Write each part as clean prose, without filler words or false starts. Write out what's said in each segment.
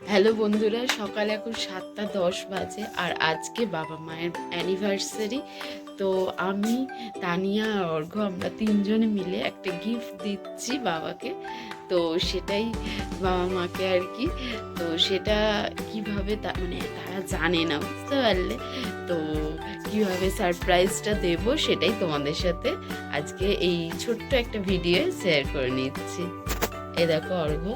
Hello বন্ধুরা, সকালে এখন 7:10 বাজে আর আজকে বাবা মায়ের অ্যানিভার্সারি। তো আমি, তানিয়া আর অর্ঘ্য আমরা তিনজনে মিলে একটা গিফট দিচ্ছি বাবাকে। তো সেটাই বাবা মাকে আর কি। তো সেটা কিভাবে মানে তারা জানে না, বুঝতে পারলে? তো কিভাবে সারপ্রাইজটা দেব সেটাই তোমাদের সাথে আজকে এই ছোট্ট একটা ভিডিও শেয়ার করে নিচ্ছি। এই দেখো অর্ঘ্য।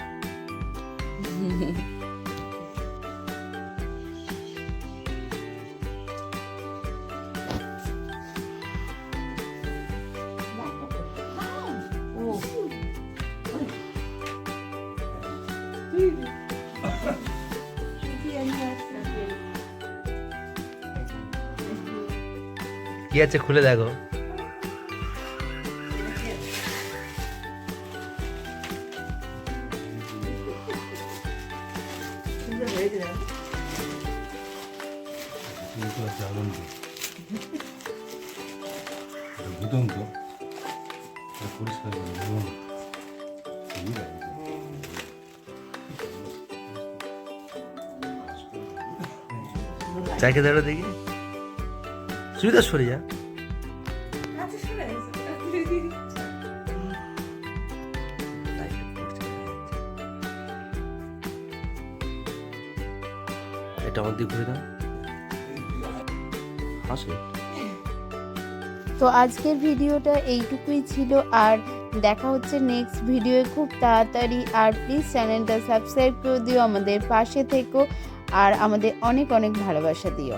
কি আছে খুলে দেখো। চাকে ধরো দেখি, সুবিধা সরে যা। এটা আমার দিকে ঘুরে দাও। হাসো। তো আজকের ভিডিওটা এইটুকুই ছিল, আর দেখা হচ্ছে নেক্সট ভিডিও খুব তাড়াতাড়ি। আর প্লিজ চ্যানেলটা সাবস্ক্রাইব করে দিও, আমাদের পাশে থেকো আর আমাদের অনেক অনেক ভালোবাসা দিও।